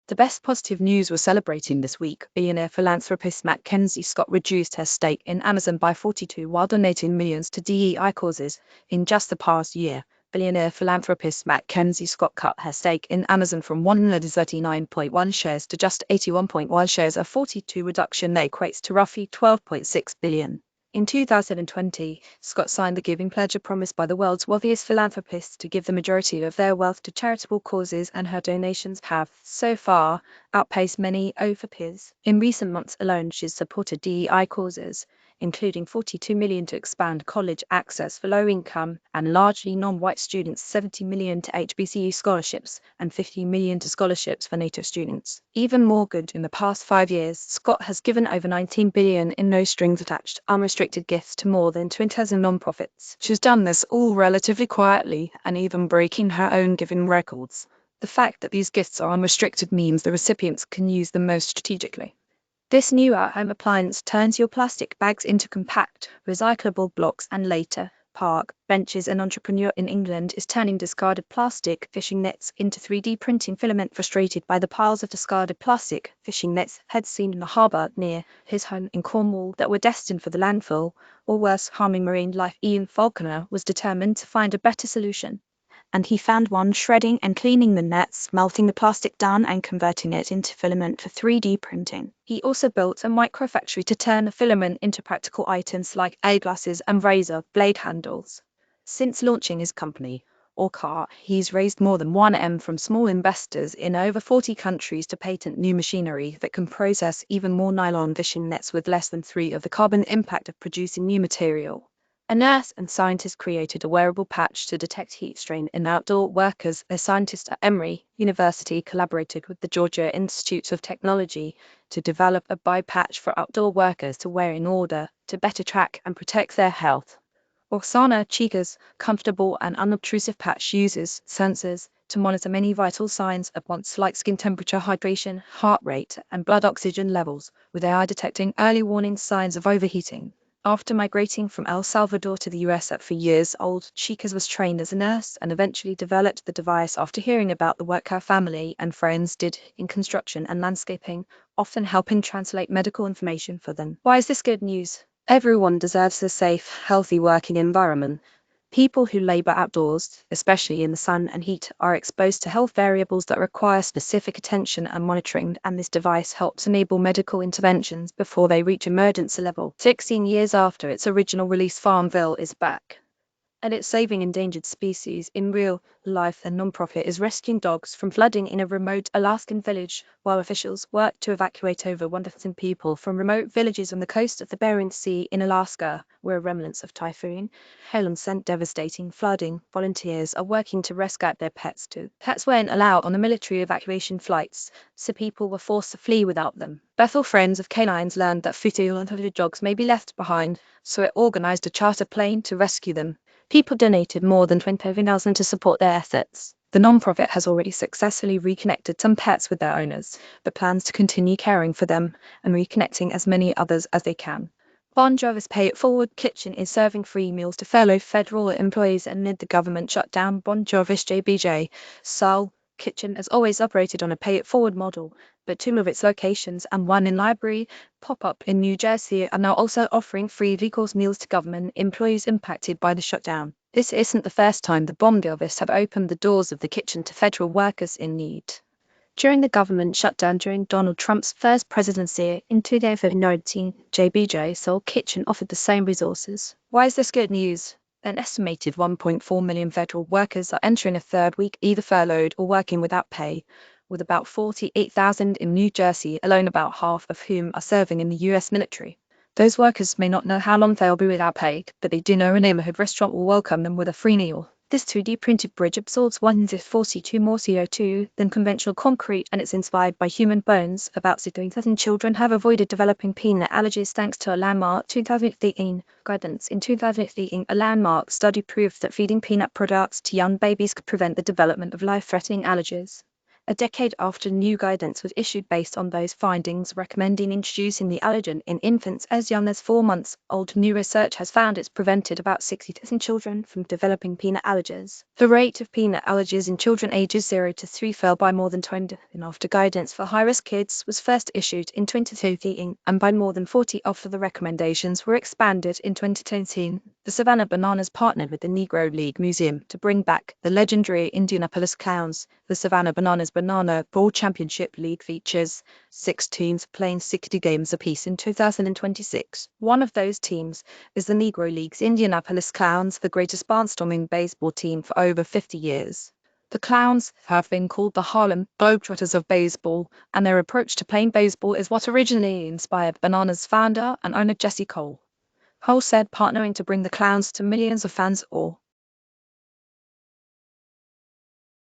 The best positive news we're celebrating this week. Billionaire philanthropist Mackenzie Scott reduced her stake in Amazon by 42 while donating millions to DEI causes. In just the past year, billionaire philanthropist Mackenzie Scott cut her stake in Amazon from 139.1 shares to just 81.1 shares. A 42 reduction that equates to roughly 12.6 billion. In 2020, Scott signed the giving pledge promised by the world's wealthiest philanthropists to give the majority of their wealth to charitable causes, and her donations have, so far, outpaced many other peers. In recent months alone, she's supported DEI causes, including $42 million to expand college access for low-income and largely non-white students, $70 million to HBCU scholarships, and $50 million to scholarships for Native students. Even more good, in the past 5 years, Scott has given over $19 billion in no-strings-attached, unrestricted gifts to more than 20 non-profits. She's done this all relatively quietly and even breaking her own giving records. The fact that these gifts are unrestricted means the recipients can use them most strategically. This new at-home appliance turns your plastic bags into compact, recyclable blocks, and later, park benches. An entrepreneur in England is turning discarded plastic fishing nets into 3D printing filament. Frustrated by the piles of discarded plastic fishing nets he'd seen in the harbour near his home in Cornwall that were destined for the landfill, or worse, harming marine life, Ian Falconer was determined to find a better solution. And he found one: shredding and cleaning the nets, melting the plastic down and converting it into filament for 3D printing. He also built a microfactory to turn the filament into practical items like eyeglasses and razor blade handles. Since launching his company, Orcar, he's raised more than $1 million from small investors in over 40 countries to patent new machinery that can process even more nylon fishing nets with less than 3 of the carbon impact of producing new material. A nurse and scientist created a wearable patch to detect heat strain in outdoor workers. A scientist at Emory University collaborated with the Georgia Institute of Technology to develop a patch for outdoor workers to wear in order to better track and protect their health. Oksana Chica's comfortable and unobtrusive patch uses sensors to monitor many vital signs at once, like skin temperature, hydration, heart rate, and blood oxygen levels, with AI detecting early warning signs of overheating. After migrating from El Salvador to the US at 4 years old, Chicas was trained as a nurse and eventually developed the device after hearing about the work her family and friends did in construction and landscaping, often helping translate medical information for them. Why is this good news? Everyone deserves a safe, healthy working environment. People who labor outdoors, especially in the sun and heat, are exposed to health variables that require specific attention and monitoring, and this device helps enable medical interventions before they reach emergency level. 16 years after its original release, Farmville is back. And it's saving endangered species in real life. A nonprofit is rescuing dogs from flooding in a remote Alaskan village, while officials work to evacuate over 1,000 people from remote villages on the coast of the Bering Sea in Alaska, where remnants of Typhoon Helen sent devastating flooding. Volunteers are working to rescue their pets too. Pets weren't allowed on the military evacuation flights, so people were forced to flee without them. Bethel Friends of Canines learned that 1,500 dogs may be left behind, so it organized a charter plane to rescue them. People donated more than $20,000 to support their efforts. The nonprofit has already successfully reconnected some pets with their owners, but plans to continue caring for them and reconnecting as many others as they can. Bon Jovi's Pay It Forward Kitchen is serving free meals to fellow federal employees amid the government shutdown. Bon Jovi's JBJ Soul Kitchen has always operated on a Pay It Forward model, but 2 of its locations and 1 in Library pop-up in New Jersey are now also offering free vehicles meals to government employees impacted by the shutdown. This isn't the first time the Bon Jovis have opened the doors of the kitchen to federal workers in need. During the government shutdown during Donald Trump's first presidency in 2019, JBJ Soul Kitchen offered the same resources. Why is this good news? An estimated 1.4 million federal workers are entering a third week either furloughed or working without pay, with about 48,000 in New Jersey alone, about half of whom are serving in the US military. Those workers may not know how long they'll be without pay, but they do know a neighborhood restaurant will welcome them with a free meal. This 2D printed bridge absorbs 142 more CO2 than conventional concrete, and it's inspired by human bones. About 6,000 children have avoided developing peanut allergies thanks to a landmark 2015 guidance. In 2015, a landmark study proved that feeding peanut products to young babies could prevent the development of life-threatening allergies. a decade after new guidance was issued based on those findings recommending introducing the allergen in infants as young as 4 months old. New research has found it's prevented about 60,000 children from developing peanut allergies. The rate of peanut allergies in children ages 0 to 3 fell by more than 20 after guidance for high-risk kids was first issued in 2013 and by more than 40 after the recommendations were expanded in 2010. The Savannah Bananas partnered with the Negro League Museum to bring back the legendary Indianapolis Clowns. The Savannah Bananas Banana Bowl Championship League features 6 teams playing 60 games apiece in 2026. One of those teams is the Negro League's Indianapolis Clowns, the greatest barnstorming baseball team for over 50 years. The Clowns have been called the Harlem Globetrotters of baseball, and their approach to playing baseball is what originally inspired Bananas founder and owner Jesse Cole. Cole said partnering to bring the Clowns to millions of fans or